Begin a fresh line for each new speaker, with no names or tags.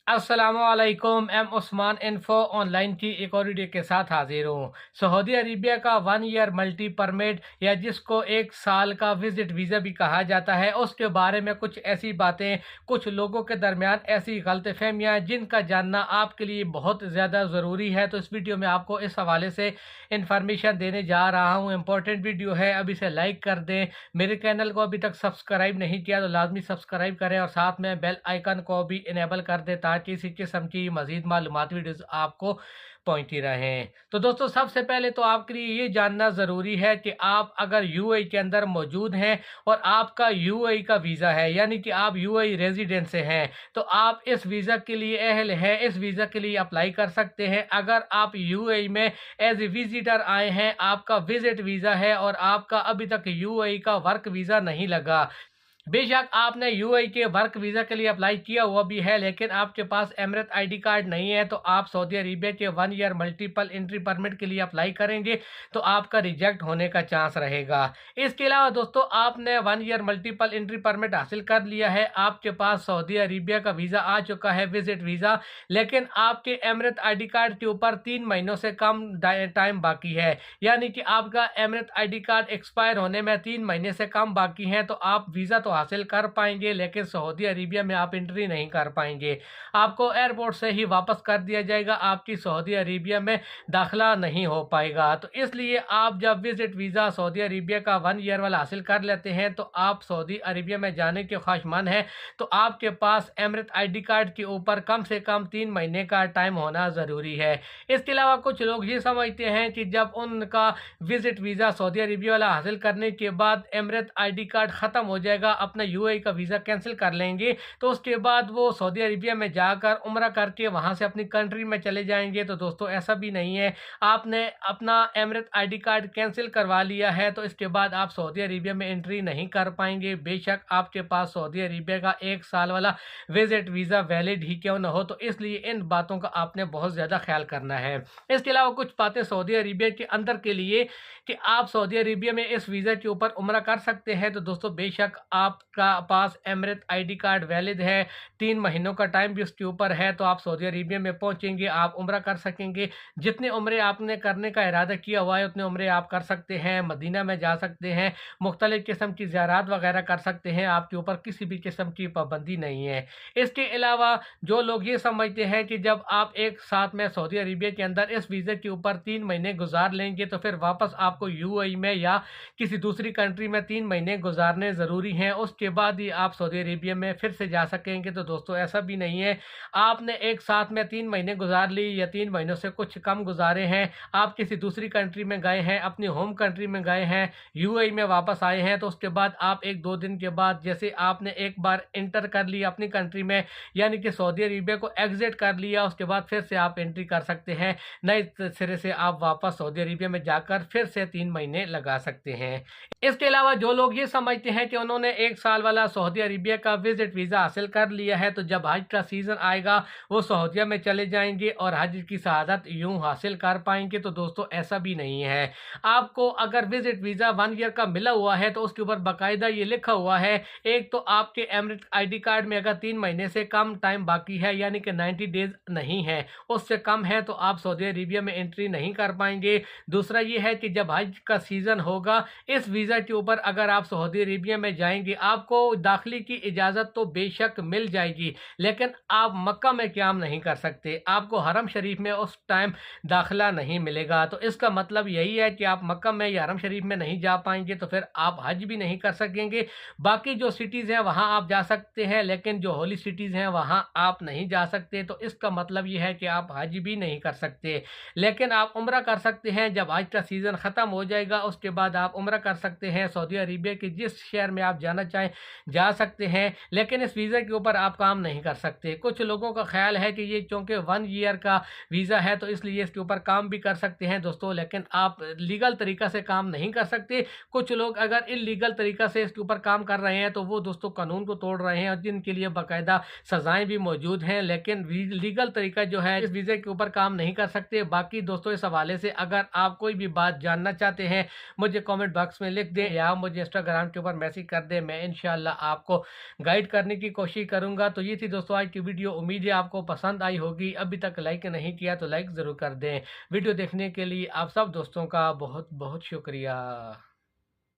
अस्सलामुअलैकुम। M Usman info online की एक और वीडियो के साथ हाजिर हूँ। सऊदी अरेबिया का 1 ईयर मल्टी परमिट या जिसको 1 साल का विजिट वीज़ा भी कहा जाता है, उसके बारे में कुछ ऐसी बातें, कुछ लोगों के दरमियान ऐसी गलतफहमियाँ जिनका जानना आपके लिए बहुत ज़्यादा ज़रूरी है। तो इस वीडियो में आपको इस हवाले से इंफॉर्मेशन देने जा रहा हूँ। इम्पोर्टेंट वीडियो है, अभी से लाइक कर दें। मेरे चैनल को अभी तक सब्सक्राइब नहीं किया तो लाजमी सब्सक्राइब करें और साथ में बेल आइकन को भी इनेबल कर दें ताकि इसी किस्म की मज़ीद मालूमाती वीडियोज़ आपको पहुंचती रहें। तो दोस्तों, सबसे पहले तो आपके लिए ये जानना ज़रूरी है कि आप अगर यूएई के अंदर मौजूद हैं और आपका यूएई का वीज़ा है, यानी कि आप यूएई रेजिडेंट से हैं, तो आप इस वीज़ा के लिए अहल हैं, इस वीज़ा के लिए अप्लाई कर सकते हैं। अगर आप यूएई में एज ए विजिटर आए हैं, आपका विजिट वीज़ा है और आपका अभी तक यूएई का वर्क वीज़ा नहीं लगा, बेशक आपने यूएई के वर्क वीज़ा के लिए अप्लाई किया हुआ भी है, लेकिन आपके पास एमिरेट आईडी कार्ड नहीं है, तो आप सऊदी अरेबिया के 1 ईयर मल्टीपल एंट्री परमिट के लिए अप्लाई करेंगे तो आपका रिजेक्ट होने का चांस रहेगा। इसके अलावा दोस्तों, आपने 1 ईयर मल्टीपल एंट्री परमिट हासिल कर लिया है, आपके पास सऊदी अरेबिया का वीज़ा आ चुका है, विजिट वीज़ा, लेकिन आपके एमिरेट आईडी कार्ड के ऊपर 3 महीनों से कम टाइम बाकी है, यानी कि आपका एमिरेट आईडी कार्ड एक्सपायर होने में 3 महीने से कम बाकी हैं, तो आप वीज़ा तो हासिल कर पाएंगे लेकिन सऊदी अरेबिया में आप एंट्री नहीं कर पाएंगे। आपको एयरपोर्ट से ही वापस कर दिया जाएगा, आपकी सऊदी अरेबिया में दाखिला नहीं हो पाएगा। तो इसलिए आप जब विजिट वीज़ा सऊदी अरेबिया का 1 ईयर वाला हासिल कर लेते हैं, तो आप सऊदी अरेबिया में जाने के ख्वाहिशमंद हैं, तो आपके पास एमिरेट आईडी कार्ड के ऊपर कम से कम 3 महीने का टाइम होना ज़रूरी है। इसके अलावा कुछ लोग ये समझते हैं कि जब उनका विजिट वीज़ा सऊदी अरेबिया वाला हासिल करने के बाद एमिरेट आईडी कार्ड ख़त्म हो जाएगा, अपना यूएई का वीज़ा कैंसिल कर लेंगे, तो उसके बाद वो सऊदी अरेबिया में जाकर उम्रा करके वहाँ से अपनी कंट्री में चले जाएंगे। तो दोस्तों, ऐसा भी नहीं है। आपने अपना एमिरेट आईडी कार्ड कैंसिल करवा लिया है तो इसके बाद आप सऊदी अरेबिया में एंट्री नहीं कर पाएंगे, बेशक आपके पास सऊदी अरेबिया का 1 साल वाला विजिट वीज़ा वैलिड ही क्यों ना हो। तो इसलिए इन बातों का आपने बहुत ज़्यादा ख्याल करना है। इसके अलावा कुछ बातें सऊदी अरेबिया के अंदर के लिए कि आप सऊदी अरेबिया में इस वीज़ा के ऊपर उम्रा कर सकते हैं। तो दोस्तों, बेशक आपका पास एमिरेट आईडी कार्ड वैलिड है, 3 महीनों का टाइम भी उसके ऊपर है, तो आप सऊदी अरेबिया में पहुंचेंगे, आप उम्रा कर सकेंगे। जितने उम्रे आपने करने का इरादा किया हुआ है उतने उम्रे आप कर सकते हैं, मदीना में जा सकते हैं, मुख्तलिफ किस्म की ज़ियारत वगैरह कर सकते हैं, आपके ऊपर किसी भी किस्म की पाबंदी नहीं है। इसके अलावा जो लोग ये समझते हैं कि जब आप एक साथ में सऊदी अरेबिया के अंदर इस वीज़े के ऊपर 3 महीने गुजार लेंगे तो फिर वापस आपको यूएई में या किसी दूसरी कंट्री में 3 महीने गुजारने ज़रूरी हैं, उसके बाद ही आप सऊदी अरेबिया में फिर से जा सकेंगे। तो दोस्तों, ऐसा भी नहीं है। आपने एक साथ में 3 महीने गुजार ली या 3 महीनों से कुछ कम गुजारे हैं, आप किसी दूसरी कंट्री में गए हैं, अपनी होम कंट्री में गए हैं, यूएई में वापस आए हैं, तो उसके बाद आप 1-2 दिन के बाद जैसे आपने एक बार एंटर कर लिया अपनी कंट्री में, यानी कि सऊदी अरेबिया को एग्जिट कर लिया, उसके बाद फिर से आप एंट्री कर सकते हैं, नए सिरे से आप वापस सऊदी अरेबिया में जाकर फिर से 3 महीने लगा सकते हैं। इसके अलावा जो लोग ये समझते हैं कि उन्होंने 1 साल वाला सऊदी अरेबिया का विजिट वीज़ा हासिल कर लिया है, तो जब हज का सीज़न आएगा वो सऊदीया में चले जाएंगे और हज की शहादत यूं हासिल कर पाएंगे। तो दोस्तों, ऐसा भी नहीं है। आपको अगर विजिट वीज़ा 1 ईयर का मिला हुआ है तो उसके ऊपर बाकायदा ये लिखा हुआ है, एक तो आपके एमिरेट आईडी कार्ड में अगर 3 महीने से कम टाइम बाकी है, यानी कि 90 डेज नहीं है, उससे कम है, तो आप सऊदी अरेबिया में एंट्री नहीं कर पाएंगे। दूसरा ये है कि जब हज का सीज़न होगा, इस वीज़ा के ऊपर अगर आप सऊदी अरेबिया में जाएंगे, आपको दाखिले की इजाज़त तो बेशक मिल जाएगी, लेकिन आप मक्का में क़याम नहीं कर सकते, आपको हरम शरीफ में उस टाइम दाखिला नहीं मिलेगा। तो इसका मतलब यही है कि आप मक्का में या हरम शरीफ में नहीं जा पाएंगे, तो फिर आप हज भी नहीं कर सकेंगे। बाकी जो सिटीज़ हैं वहाँ आप जा सकते हैं, लेकिन जो होली सिटीज़ हैं वहाँ आप नहीं जा सकते। तो इसका मतलब ये है कि आप हज भी नहीं कर सकते, लेकिन आप उम्रा कर सकते हैं। जब हज का सीज़न ख़त्म हो जाएगा उसके बाद आप उम्रा कर सकते हैं, सऊदी अरेबिया के जिस शहर में आप जाना चाहें जा सकते हैं, लेकिन इस वीज़ा के ऊपर आप काम नहीं कर सकते। कुछ लोगों का ख्याल है कि ये चूँकि 1 ईयर का वीज़ा है तो इसलिए इसके ऊपर काम भी कर सकते हैं दोस्तों, लेकिन आप लीगल तरीक़ा से काम नहीं कर सकते। कुछ लोग अगर इल्लीगल तरीक़ा से इसके ऊपर काम कर रहे हैं तो वो दोस्तों कानून को तोड़ रहे हैं और जिनके लिए बाकायदा सज़ाएँ भी मौजूद हैं, लेकिन लीगल तरीका जो है इस वीज़े के ऊपर काम नहीं कर सकते। बाकी दोस्तों, इस हवाले से अगर आप कोई भी बात जानना चाहते हैं मुझे कमेंट बॉक्स में लिख दें या मुझे इंस्टाग्राम के ऊपर मैसेज कर दें, मैं मैं इंशाल्लाह आपको गाइड करने की कोशिश करूँगा। तो ये थी दोस्तों आज की वीडियो, उम्मीद है आपको पसंद आई होगी। अभी तक लाइक नहीं किया तो लाइक ज़रूर कर दें। वीडियो देखने के लिए आप सब दोस्तों का बहुत बहुत शुक्रिया।